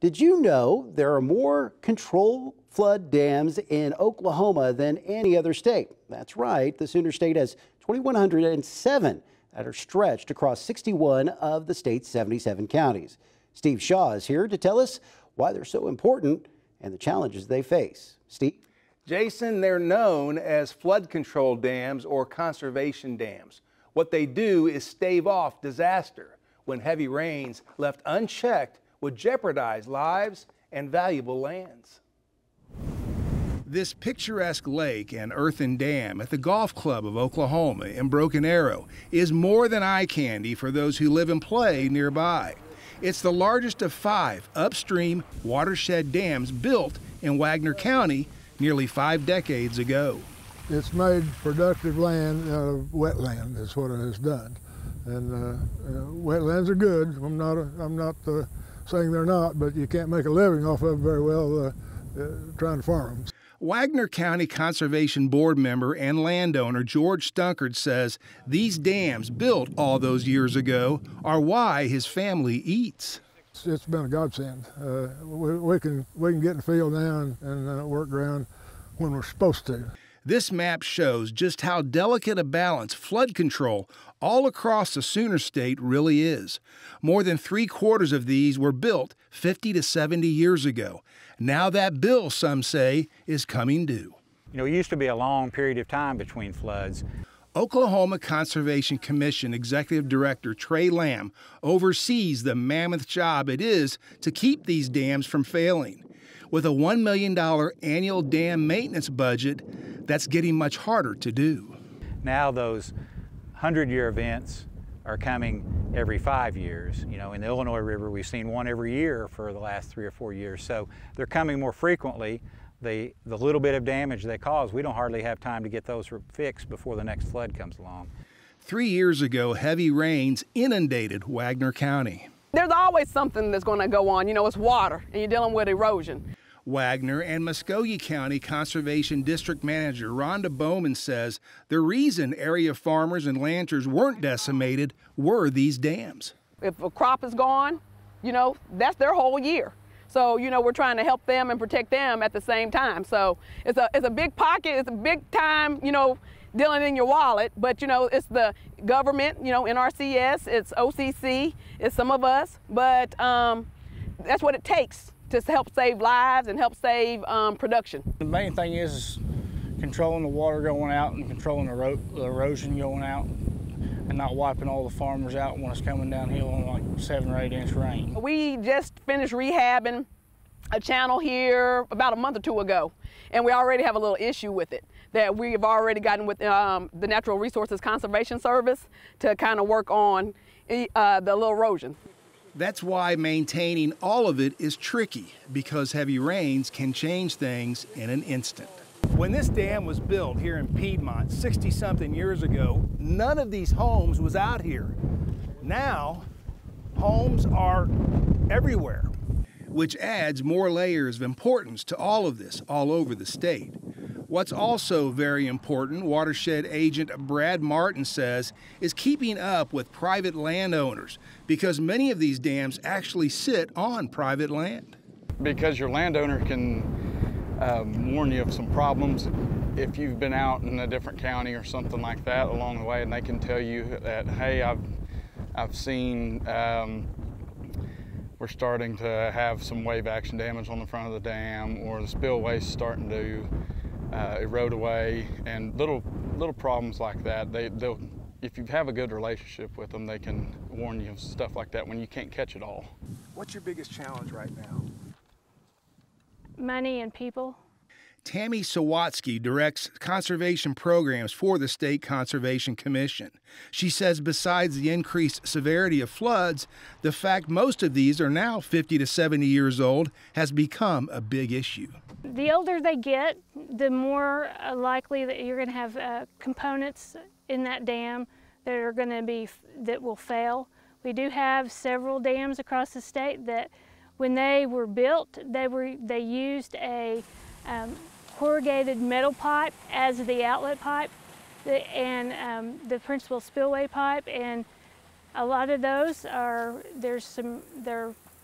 Did you know there are more control flood dams in Oklahoma than any other state? That's right. The Sooner State has 2,107 that are stretched across 61 of the state's 77 counties. Steve Shaw is here to tell us why they're so important and the challenges they face. Steve? Jason, they're known as flood control dams or conservation dams. What they do is stave off disaster when heavy rains left unchecked would jeopardize lives and valuable lands. This picturesque lake and earthen dam at the Golf Club of Oklahoma in Broken Arrow is more than eye candy for those who live and play nearby. It's the largest of 5 upstream watershed dams built in Wagner County nearly 5 decades ago. It's made productive land out of wetland, is what it has done. And wetlands are good. I'm not saying they're not, but you can't make a living off of them very well trying to farm them. Wagner County Conservation Board member and landowner George Stunkard says these dams, built all those years ago, are why his family eats. It's been a godsend. We can get in the field now and work around when we're supposed to. This map shows just how delicate a balance flood control all across the Sooner State really is. More than 3/4 of these were built 50 to 70 years ago. Now that bill, some say, is coming due. You know, it used to be a long period of time between floods. Oklahoma Conservation Commission Executive Director Trey Lamb oversees the mammoth job it is to keep these dams from failing. With a $1 million annual dam maintenance budget, that's getting much harder to do. Now those 100-year events are coming every 5 years. You know, in the Illinois River, we've seen one every year for the last 3 or 4 years. So they're coming more frequently. The little bit of damage they cause, we don't hardly have time to get those fixed before the next flood comes along. 3 years ago, heavy rains inundated Wagner County. There's always something that's going to go on. You know, it's water, and you're dealing with erosion. Wagner and Muskogee County Conservation District Manager Rhonda Bowman says the reason area farmers and ranchers weren't decimated were these dams. If a crop is gone, you know, that's their whole year. So, you know, we're trying to help them and protect them at the same time. So it's a big pocket, it's a big time, you know, dealing in your wallet, but, you know, it's the government, you know, NRCS, it's OCC, it's some of us, but that's what it takes to help save lives and help save production. The main thing is controlling the water going out and controlling the erosion going out and not wiping all the farmers out when it's coming downhill on like 7 or 8 inch rain. We just finished rehabbing a channel here about a month or 2 ago, and we already have a little issue with it that we've already gotten with the Natural Resources Conservation Service to kind of work on the little erosion. That's why maintaining all of it is tricky, because heavy rains can change things in an instant. When this dam was built here in Piedmont 60-something years ago, none of these homes was out here. Now, homes are everywhere. Which adds more layers of importance to all of this all over the state. What's also very important, watershed agent Brad Martin says, is keeping up with private landowners, because many of these dams actually sit on private land. Because your landowner can warn you of some problems if you've been out in a different county or something like that along the way, and they can tell you that, hey, I've seen we're starting to have some wave action damage on the front of the dam, or the spillway's starting to erode away, and little problems like that. They'll, if you have a good relationship with them, they can warn you of stuff like that when you can't catch it all. What's your biggest challenge right now? Money and people. Tammy Sawatzky directs conservation programs for the State Conservation Commission. She says besides the increased severity of floods, the fact most of these are now 50 to 70 years old has become a big issue. The older they get, the more likely that you're going to have components in that dam that will fail. We do have several dams across the state that, when they were built, they used a corrugated metal pipe as the outlet pipe, and the principal spillway pipe, and a lot of those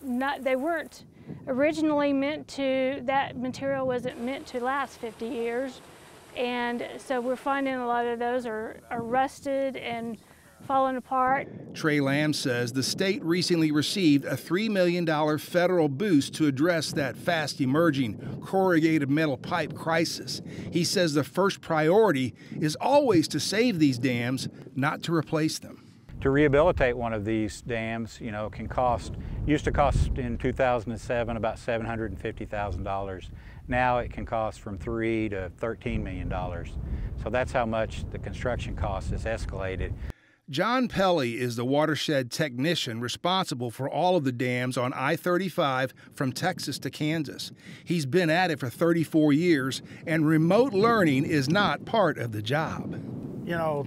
they weren't originally that material wasn't meant to last 50 years. And so we're finding a lot of those are rusted and falling apart. Trey Lamb says the state recently received a $3 million federal boost to address that fast emerging corrugated metal pipe crisis. He says the first priority is always to save these dams, not to replace them. To rehabilitate one of these dams, used to cost in 2007 about $750,000. Now it can cost from $3 to $13 million. So that's how much the construction cost has escalated. John Pelley is the watershed technician responsible for all of the dams on I-35 from Texas to Kansas. He's been at it for 34 years, and remote learning is not part of the job. You know,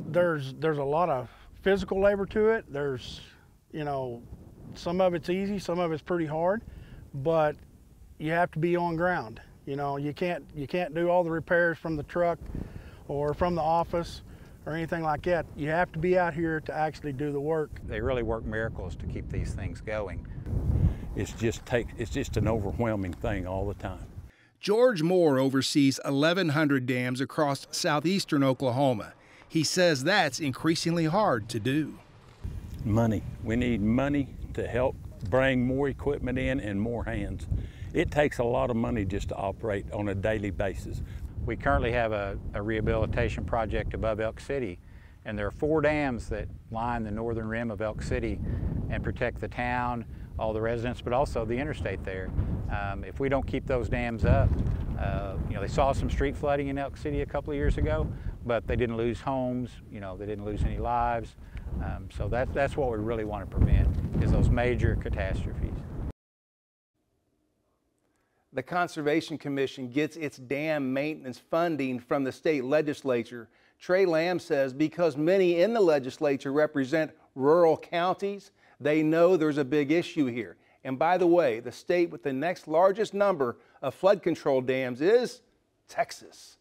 there's a lot of physical labor to it. There's, some of it's easy, some of it's pretty hard, but you have to be on ground. You can't do all the repairs from the truck or from the office or anything like that. You have to be out here to actually do the work. They really work miracles to keep these things going. It's just an overwhelming thing all the time. George Moore oversees 1,100 dams across southeastern Oklahoma. He says that's increasingly hard to do. Money. We need money to help bring more equipment in and more hands. It takes a lot of money just to operate on a daily basis. We currently have a rehabilitation project above Elk City, and there are 4 dams that line the northern rim of Elk City and protect the town, all the residents, but also the interstate there. If we don't keep those dams up, they saw some street flooding in Elk City a couple of years ago, but they didn't lose homes, they didn't lose any lives. So that's what we really want to prevent, is those major catastrophes. The Conservation Commission gets its dam maintenance funding from the state legislature. Trey Lamb says because many in the legislature represent rural counties, they know there's a big issue here. And by the way, the state with the next largest number of flood control dams is Texas.